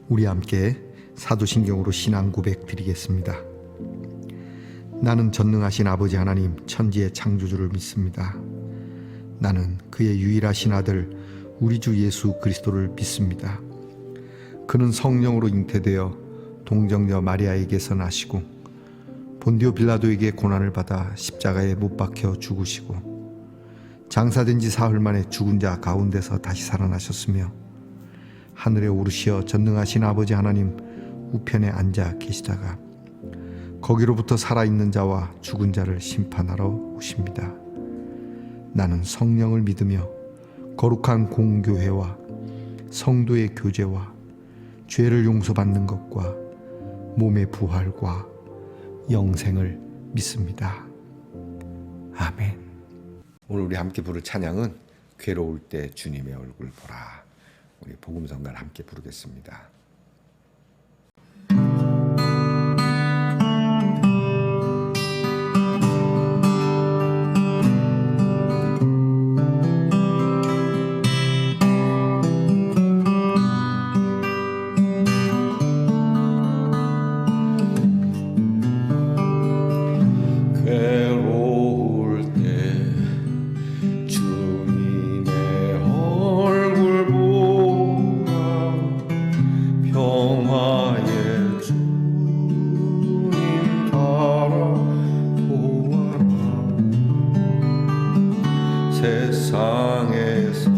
우리 함께 사도신경으로 신앙 고백 드리겠습니다. 나는 전능하신 아버지 하나님 천지의 창조주를 믿습니다. 나는 그의 유일하신 아들 우리 주 예수 그리스도를 믿습니다. 그는 성령으로 잉태되어 동정녀 마리아에게서 나시고 본디오 빌라도에게 고난을 받아 십자가에 못 박혀 죽으시고 장사된 지 사흘 만에 죽은 자 가운데서 다시 살아나셨으며 하늘에 오르시어 전능하신 아버지 하나님 우편에 앉아 계시다가 거기로부터 살아있는 자와 죽은 자를 심판하러 오십니다. 나는 성령을 믿으며 거룩한 공교회와 성도의 교제와 죄를 용서받는 것과 몸의 부활과 영생을 믿습니다. 아멘. 오늘 우리 함께 부를 찬양은 괴로울 때 주님의 얼굴 보라. 우리 복음성가를 함께 부르겠습니다. 세상에서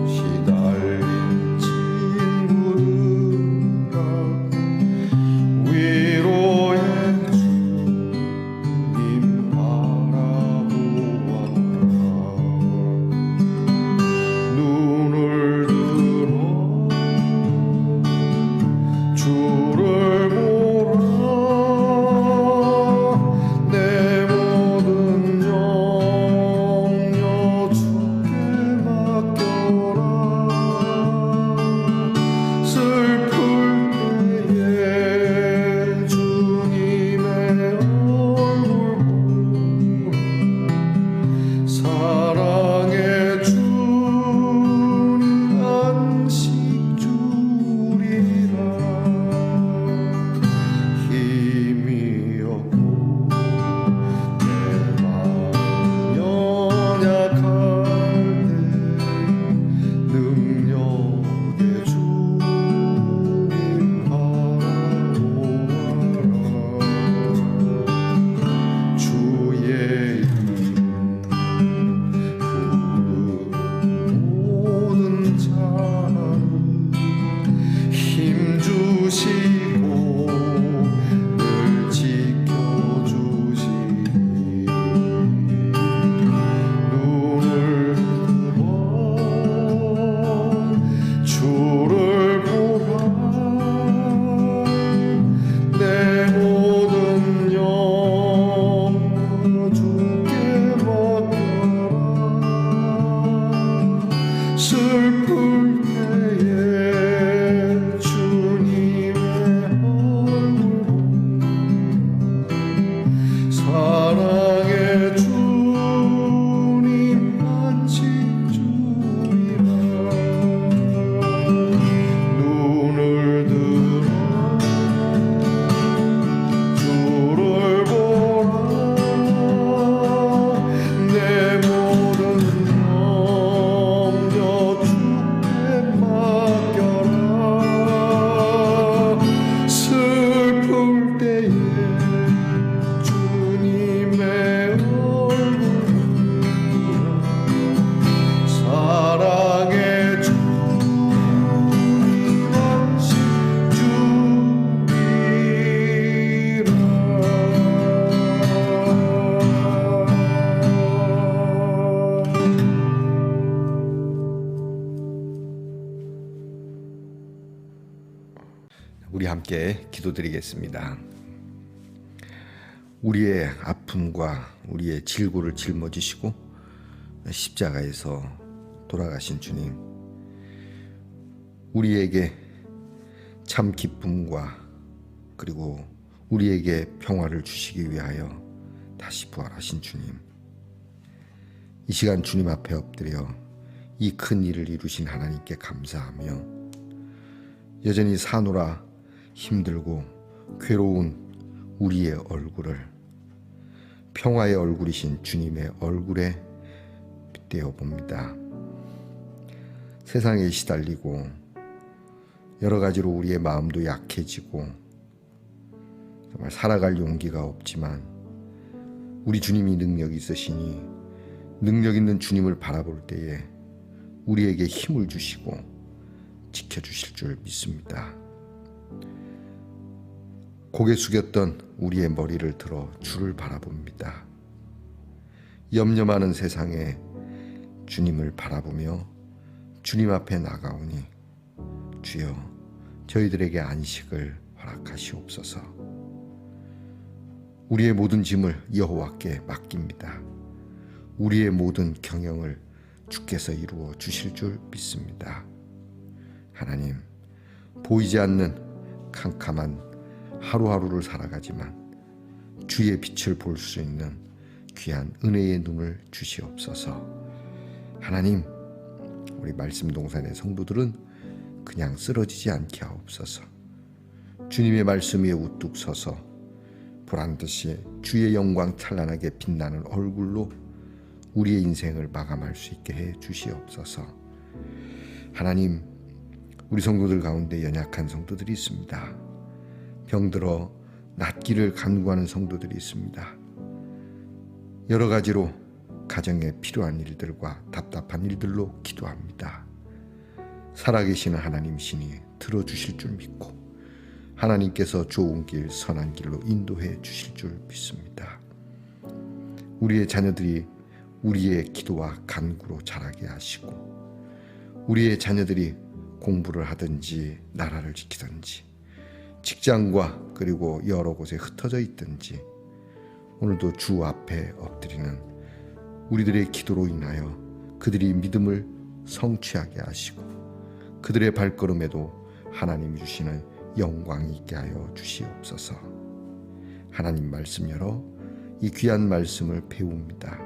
시달린 친구들아 위로의 주님 바라보아라. 눈을 들어 주를 보라. 내 모든 슬플 때에 주님의 얼굴 사랑의 주님 안식 주리라. 눈을 들어 주를 보라. 내 모든 우리 함께 기도드리겠습니다. 우리의 아픔과 우리의 질고를 짊어지시고 십자가에서 돌아가신 주님, 우리에게 참 기쁨과 그리고 우리에게 평화를 주시기 위하여 다시 부활하신 주님, 이 시간 주님 앞에 엎드려 이 큰 일을 이루신 하나님께 감사하며 여전히 사노라 힘들고 괴로운 우리의 얼굴을 평화의 얼굴이신 주님의 얼굴에 빗대어 봅니다. 세상에 시달리고 여러 가지로 우리의 마음도 약해지고 정말 살아갈 용기가 없지만 우리 주님이 능력이 있으시니 능력 있는 주님을 바라볼 때에 우리에게 힘을 주시고 지켜주실 줄 믿습니다. 고개 숙였던 우리의 머리를 들어 주를 바라봅니다. 염려 많은 세상에 주님을 바라보며 주님 앞에 나가오니 주여 저희들에게 안식을 허락하시옵소서. 우리의 모든 짐을 여호와께 맡깁니다. 우리의 모든 경영을 주께서 이루어 주실 줄 믿습니다. 하나님, 보이지 않는 캄캄한 하루하루를 살아가지만 주의 빛을 볼 수 있는 귀한 은혜의 눈을 주시옵소서. 하나님, 우리 말씀동산의 성도들은 그냥 쓰러지지 않게 하옵소서. 주님의 말씀 위에 우뚝 서서 보란듯이 주의 영광 찬란하게 빛나는 얼굴로 우리의 인생을 마감할 수 있게 해 주시옵소서. 하나님, 우리 성도들 가운데 연약한 성도들이 있습니다. 병들어 낫기를 간구하는 성도들이 있습니다. 여러 가지로 가정에 필요한 일들과 답답한 일들로 기도합니다. 살아계시는 하나님이시니 들어주실 줄 믿고 하나님께서 좋은 길, 선한 길로 인도해 주실 줄 믿습니다. 우리의 자녀들이 우리의 기도와 간구로 자라게 하시고 우리의 자녀들이 공부를 하든지 나라를 지키든지 직장과 그리고 여러 곳에 흩어져 있든지 오늘도 주 앞에 엎드리는 우리들의 기도로 인하여 그들이 믿음을 성취하게 하시고 그들의 발걸음에도 하나님이 주시는 영광이 있게 하여 주시옵소서. 하나님 말씀 열어 이 귀한 말씀을 배웁니다.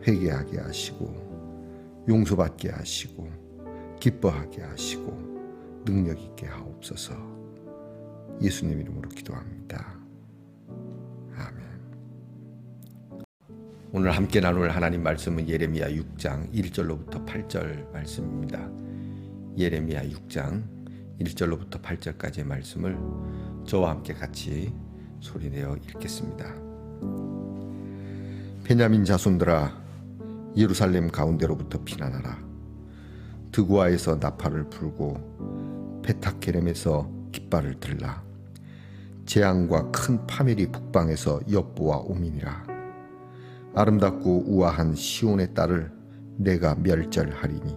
회개하게 하시고 용서받게 하시고 기뻐하게 하시고 능력 있게 하옵소서. 예수님 이름으로 기도합니다. 아멘. 오늘 함께 나눌 하나님 말씀은 예레미야 6장 1절로부터 8절 말씀입니다. 예레미야 6장 1절로부터 8절까지의 말씀을 저와 함께 같이 소리내어 읽겠습니다. 베냐민 자손들아, 예루살렘 가운데로부터 피난하라. 드구아에서 나팔을 불고 베타케렘에서 깃발을 들라. 재앙과 큰 파멸이 북방에서 엽보와 오미니라. 아름답고 우아한 시온의 딸을 내가 멸절하리니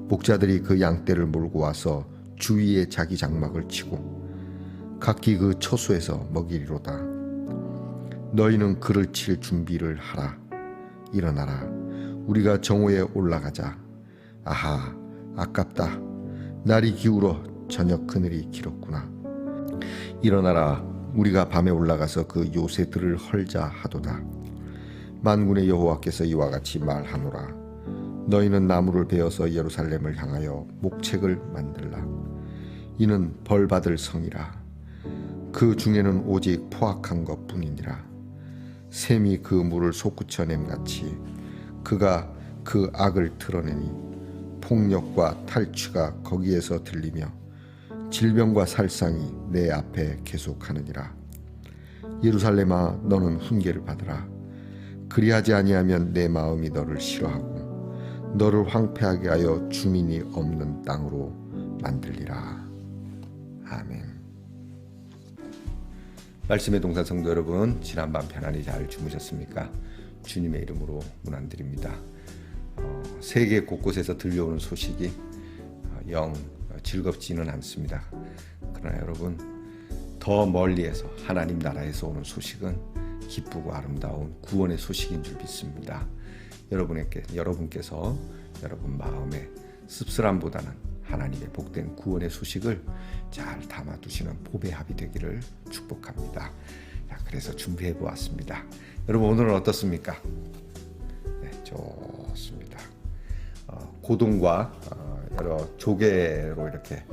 목자들이 그 양떼를 몰고 와서 주위에 자기 장막을 치고 각기 그 처소에서 먹이리로다. 너희는 그를 칠 준비를 하라. 일어나라, 우리가 정오에 올라가자. 아하, 아깝다. 날이 기울어 저녁 그늘이 길었구나. 일어나라, 우리가 밤에 올라가서 그 요새들을 헐자 하도다. 만군의 여호와께서 이와 같이 말하노라. 너희는 나무를 베어서 예루살렘을 향하여 목책을 만들라. 이는 벌받을 성이라. 그 중에는 오직 포악한 것뿐이니라. 샘이 그 물을 솟구쳐냄같이 그가 그 악을 드러내니 폭력과 탈취가 거기에서 들리며 질병과 살상이 내 앞에 계속하느니라. 예루살렘아, 너는 훈계를 받으라. 그리하지 아니하면 내 마음이 너를 싫어하고 너를 황폐하게 하여 주민이 없는 땅으로 만들리라. 아멘. 말씀의 동산 성도 여러분, 지난밤 편안히 잘 주무셨습니까? 주님의 이름으로 문안드립니다. 세계 곳곳에서 들려오는 소식이 영 즐겁지는 않습니다. 그러나 여러분, 더 멀리에서 하나님 나라에서 오는 소식은 기쁘고 아름다운 구원의 소식인 줄 믿습니다. 여러분께서 여러분 마음에 씁쓸함보다는 하나님의 복된 구원의 소식을 잘 담아두시는 봄의 합이 되기를 축복합니다. 자, 그래서 준비해 보았습니다. 여러분, 오늘은 어떻습니까? 네, 좋습니다. 고동과 여러 조개로 이렇게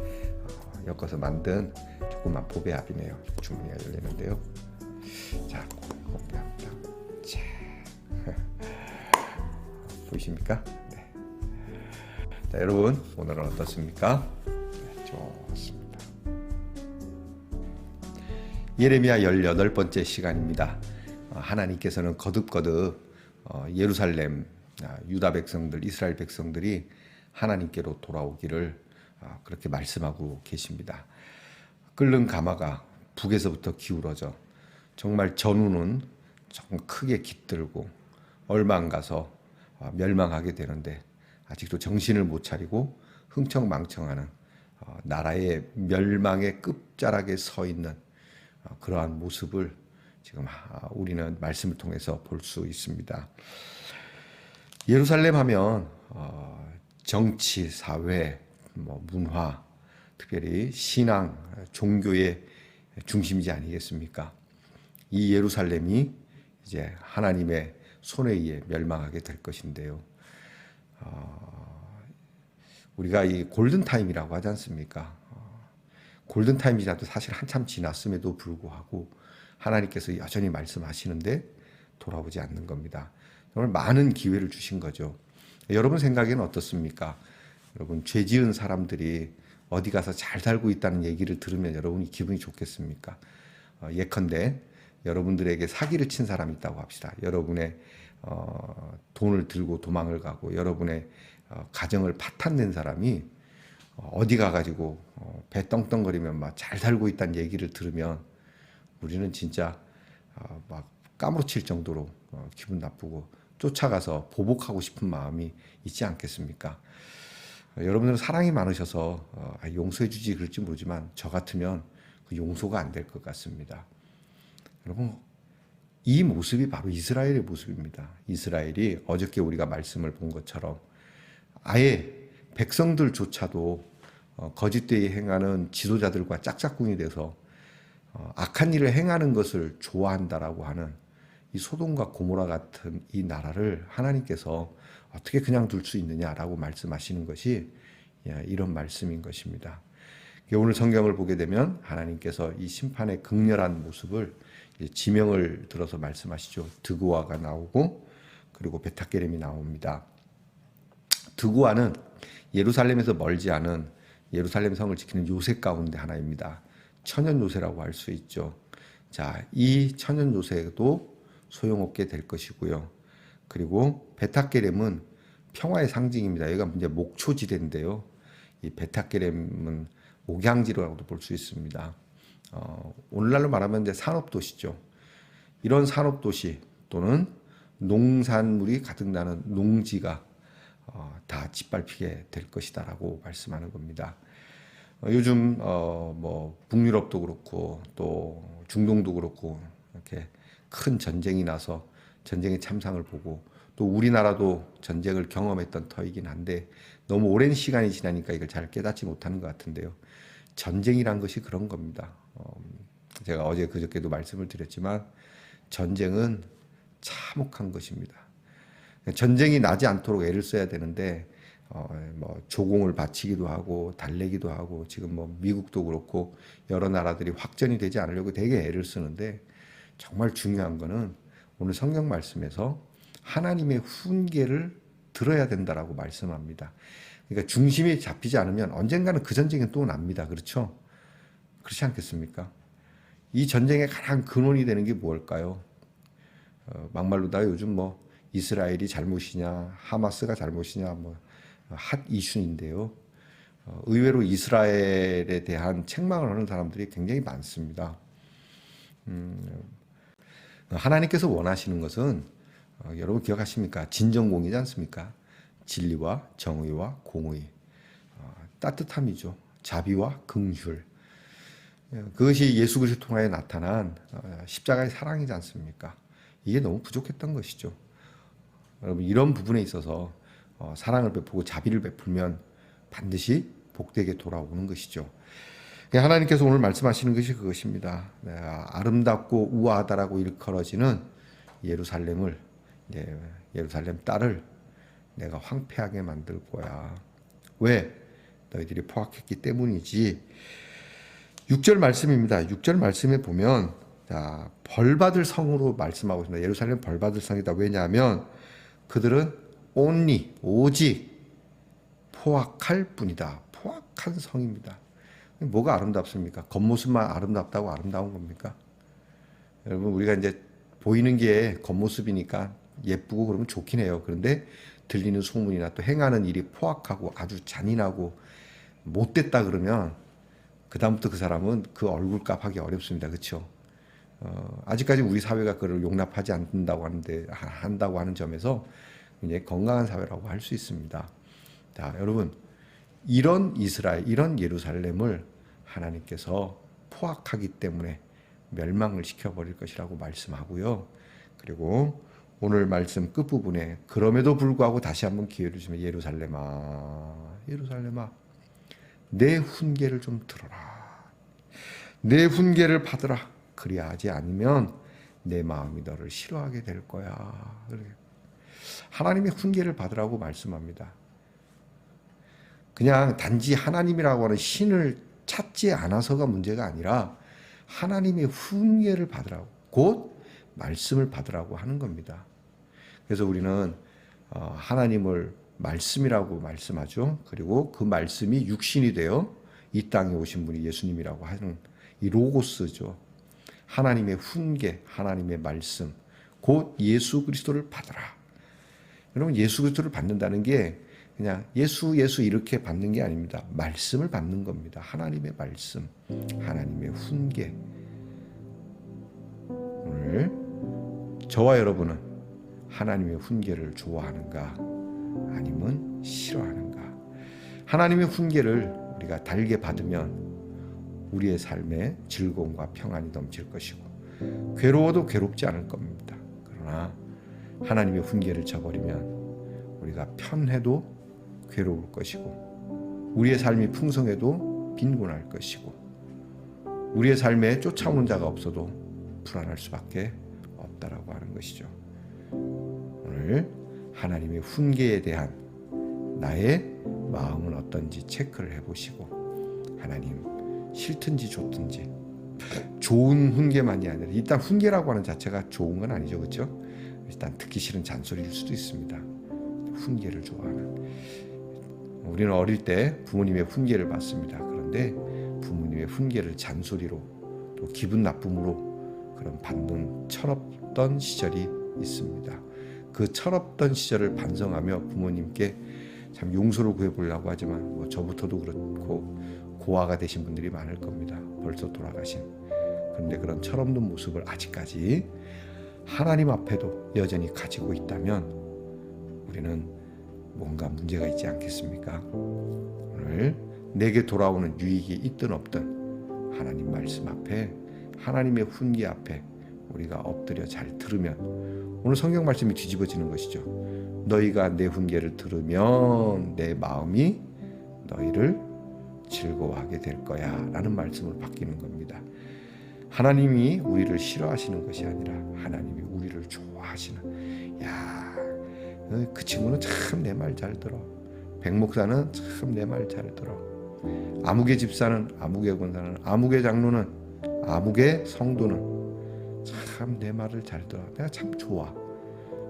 엮어서 만든 조그만 보배압이네요. 주머니가 열리는데요. 자, 공개합니다. 자, 보이십니까? 네. 자, 여러분 오늘은 어떻습니까? 네, 좋습니다. 예레미야 18번째 시간입니다. 하나님께서는 거듭거듭 예루살렘 유다 백성들, 이스라엘 백성들이 하나님께로 돌아오기를 그렇게 말씀하고 계십니다. 끓는 가마가 북에서부터 기울어져 정말 전우는 정말 크게 깃들고 얼마 안 가서 멸망하게 되는데 아직도 정신을 못 차리고 흥청망청하는 나라의 멸망의 끝자락에 서 있는 그러한 모습을 지금 우리는 말씀을 통해서 볼 수 있습니다. 예루살렘 하면 정치, 사회, 문화, 특별히 신앙, 종교의 중심지 아니겠습니까? 이 예루살렘이 이제 하나님의 손에 의해 멸망하게 될 것인데요. 우리가 이 골든타임이라고 하지 않습니까? 골든타임이라도 사실 한참 지났음에도 불구하고 하나님께서 여전히 말씀하시는데 돌아오지 않는 겁니다. 정말 많은 기회를 주신 거죠. 여러분 생각에는 어떻습니까? 여러분 죄 지은 사람들이 어디 가서 잘 살고 있다는 얘기를 들으면 여러분이 기분이 좋겠습니까? 예컨대 여러분들에게 사기를 친 사람이 있다고 합시다. 여러분의 돈을 들고 도망을 가고 여러분의 가정을 파탄낸 사람이 어디 가가지고 배 떵떵거리면 막 잘 살고 있다는 얘기를 들으면 우리는 진짜 막 까무러칠 정도로 기분 나쁘고 쫓아가서 보복하고 싶은 마음이 있지 않겠습니까? 여러분들은 사랑이 많으셔서 용서해 주지 그럴지 모르지만 저 같으면 그 용서가 안 될 것 같습니다. 여러분 이 모습이 바로 이스라엘의 모습입니다. 이스라엘이 어저께 우리가 말씀을 본 것처럼 아예 백성들조차도 거짓되이 행하는 지도자들과 짝짝꿍이 돼서 악한 일을 행하는 것을 좋아한다라고 하는 이 소돔과 고모라 같은 이 나라를 하나님께서 어떻게 그냥 둘 수 있느냐라고 말씀하시는 것이 이런 말씀인 것입니다. 오늘 성경을 보게 되면 하나님께서 이 심판의 극렬한 모습을 지명을 들어서 말씀하시죠. 드고아가 나오고 그리고 베타게렘이 나옵니다. 드고아는 예루살렘에서 멀지 않은 예루살렘 성을 지키는 요새 가운데 하나입니다. 천연 요새라고 할 수 있죠. 자, 이 천연 요새도 소용없게 될 것이고요. 그리고 베타게렘은 평화의 상징입니다. 여기가 이제 목초지대인데요. 이 베타게렘은 목양지로라고도 볼 수 있습니다. 오늘날로 말하면 이제 산업도시죠. 이런 산업도시 또는 농산물이 가득 나는 농지가 다 짓밟히게 될 것이다라고 말씀하는 겁니다. 요즘 뭐 북유럽도 그렇고 또 중동도 그렇고 이렇게 큰 전쟁이 나서 전쟁의 참상을 보고 또 우리나라도 전쟁을 경험했던 터이긴 한데 너무 오랜 시간이 지나니까 이걸 잘 깨닫지 못하는 것 같은데요. 전쟁이란 것이 그런 겁니다. 제가 어제 그저께도 말씀을 드렸지만 전쟁은 참혹한 것입니다. 전쟁이 나지 않도록 애를 써야 되는데 뭐 조공을 바치기도 하고 달래기도 하고 지금 뭐 미국도 그렇고 여러 나라들이 확전이 되지 않으려고 되게 애를 쓰는데 정말 중요한 거는 오늘 성경 말씀에서 하나님의 훈계를 들어야 된다라고 말씀합니다. 그러니까 중심이 잡히지 않으면 언젠가는 그 전쟁이 또 납니다. 그렇죠? 그렇지 않겠습니까? 이 전쟁의 가장 근원이 되는 게 뭘까요? 막말로다 요즘 뭐 이스라엘이 잘못이냐 하마스가 잘못이냐 뭐 핫 이슈인데요. 의외로 이스라엘에 대한 책망을 하는 사람들이 굉장히 많습니다. 하나님께서 원하시는 것은 여러분 기억하십니까? 진정공이지 않습니까? 진리와 정의와 공의, 따뜻함이죠. 자비와 긍휼. 그것이 예수 그리스도 통하여 나타난 십자가의 사랑이지 않습니까? 이게 너무 부족했던 것이죠. 여러분 이런 부분에 있어서 사랑을 베푸고 자비를 베풀면 반드시 복되게 돌아오는 것이죠. 하나님께서 오늘 말씀하시는 것이 그것입니다. 아름답고 우아하다라고 일컬어지는 예루살렘을 예루살렘 딸을 내가 황폐하게 만들 거야. 왜? 너희들이 포악했기 때문이지. 6절 말씀입니다. 6절 말씀에 보면 자, 벌받을 성으로 말씀하고 있습니다. 예루살렘 벌받을 성이다. 왜냐하면 그들은 only 오직 포악할 뿐이다. 포악한 성입니다. 뭐가 아름답습니까? 겉모습만 아름답다고 아름다운 겁니까? 여러분, 우리가 이제 보이는 게 겉모습이니까 예쁘고 그러면 좋긴 해요. 그런데 들리는 소문이나 또 행하는 일이 포악하고 아주 잔인하고 못됐다 그러면 그다음부터 그 사람은 그 얼굴값 하기 어렵습니다. 그렇죠? 아직까지 우리 사회가 그를 용납하지 않는다고 한다고 하는 점에서 굉장히 건강한 사회라고 할 수 있습니다. 자, 여러분, 이런 이스라엘, 이런 예루살렘을 하나님께서 포악하기 때문에 멸망을 시켜버릴 것이라고 말씀하고요. 그리고 오늘 말씀 끝부분에 그럼에도 불구하고 다시 한번 기회를 주시면 예루살렘아, 예루살렘아, 내 훈계를 좀 들어라. 내 훈계를 받으라. 그리하지 않으면 내 마음이 너를 싫어하게 될 거야. 하나님의 훈계를 받으라고 말씀합니다. 그냥 단지 하나님이라고 하는 신을 찾지 않아서가 문제가 아니라 하나님의 훈계를 받으라고, 곧 말씀을 받으라고 하는 겁니다. 그래서 우리는 하나님을 말씀이라고 말씀하죠. 그리고 그 말씀이 육신이 되어 이 땅에 오신 분이 예수님이라고 하는 이 로고스죠. 하나님의 훈계, 하나님의 말씀, 곧 예수 그리스도를 받으라. 여러분, 예수 그리스도를 받는다는 게 그냥 예수 이렇게 받는 게 아닙니다. 말씀을 받는 겁니다. 하나님의 말씀, 하나님의 훈계. 오늘 저와 여러분은 하나님의 훈계를 좋아하는가 아니면 싫어하는가? 하나님의 훈계를 우리가 달게 받으면 우리의 삶에 즐거움과 평안이 넘칠 것이고 괴로워도 괴롭지 않을 겁니다. 그러나 하나님의 훈계를 저버리면 우리가 편해도 괴로울 것이고 우리의 삶이 풍성해도 빈곤할 것이고 우리의 삶에 쫓아오는 자가 없어도 불안할 수밖에 없다라고 하는 것이죠. 오늘 하나님의 훈계에 대한 나의 마음은 어떤지 체크를 해보시고 하나님 싫든지 좋든지 좋은 훈계만이 아니라 일단 훈계라고 하는 자체가 좋은 건 아니죠. 그렇죠? 일단 듣기 싫은 잔소리일 수도 있습니다. 훈계를 좋아하는 우리는 어릴 때 부모님의 훈계를 받습니다. 그런데 부모님의 훈계를 잔소리로 또 기분 나쁨으로 그런 받는 철없던 시절이 있습니다. 그 철없던 시절을 반성하며 부모님께 참 용서를 구해보려고 하지만 뭐 저부터도 그렇고 고아가 되신 분들이 많을 겁니다. 벌써 돌아가신. 그런데 그런 철없는 모습을 아직까지 하나님 앞에도 여전히 가지고 있다면 우리는 뭔가 문제가 있지 않겠습니까? 오늘 내게 돌아오는 유익이 있든 없든 하나님 말씀 앞에 하나님의 훈계 앞에 우리가 엎드려 잘 들으면 오늘 성경 말씀이 뒤집어지는 것이죠. 너희가 내 훈계를 들으면 내 마음이 너희를 즐거워하게 될 거야 라는 말씀으로 바뀌는 겁니다. 하나님이 우리를 싫어하시는 것이 아니라 하나님이 우리를 좋아하시는. 야, 그 친구는 참 내 말 잘 들어. 백 목사는 참 내 말 잘 들어. 아무개 집사는, 아무개 권사는, 아무개 장로는, 아무개 성도는 참 내 말을 잘 들어. 내가 참 좋아.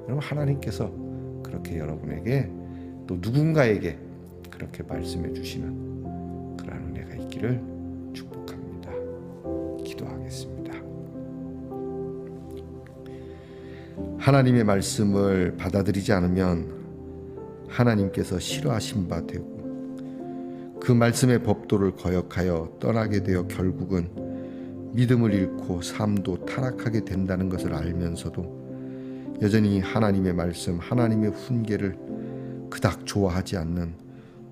여러분, 하나님께서 그렇게 여러분에게 또 누군가에게 그렇게 말씀해 주시는 그런 은혜가 있기를 축복합니다. 기도하겠습니다. 하나님의 말씀을 받아들이지 않으면 하나님께서 싫어하신 바 되고 그 말씀의 법도를 거역하여 떠나게 되어 결국은 믿음을 잃고 삶도 타락하게 된다는 것을 알면서도 여전히 하나님의 말씀, 하나님의 훈계를 그닥 좋아하지 않는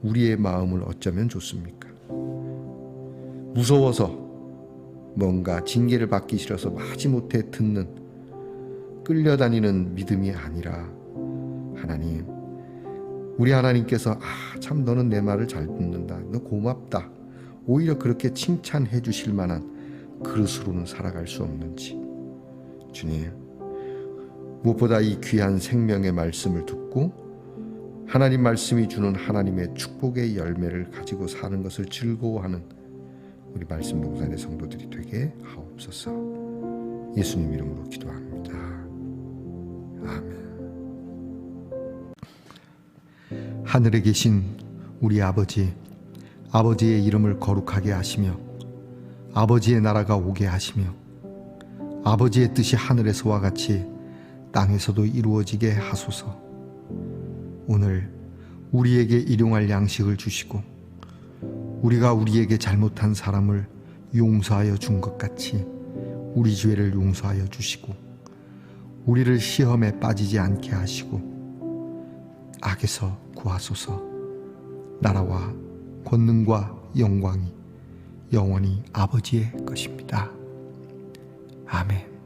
우리의 마음을 어쩌면 좋습니까? 무서워서 뭔가 징계를 받기 싫어서 마지못해 듣는 끌려다니는 믿음이 아니라 하나님, 우리 하나님께서 참 너는 내 말을 잘 듣는다, 너 고맙다, 오히려 그렇게 칭찬해 주실 만한 그릇으로는 살아갈 수 없는지 주님, 무엇보다 이 귀한 생명의 말씀을 듣고 하나님 말씀이 주는 하나님의 축복의 열매를 가지고 사는 것을 즐거워하는 우리 말씀 봉사의 성도들이 되게 하옵소서. 예수님 이름으로 기도합니다. 아멘. 하늘에 계신 우리 아버지, 아버지의 이름을 거룩하게 하시며 아버지의 나라가 오게 하시며 아버지의 뜻이 하늘에서와 같이 땅에서도 이루어지게 하소서. 오늘 우리에게 일용할 양식을 주시고 우리가 우리에게 잘못한 사람을 용서하여 준 것 같이 우리 죄를 용서하여 주시고 우리를 시험에 빠지지 않게 하시고 악에서 구하소서. 나라와 권능과 영광이 영원히 아버지의 것입니다. 아멘.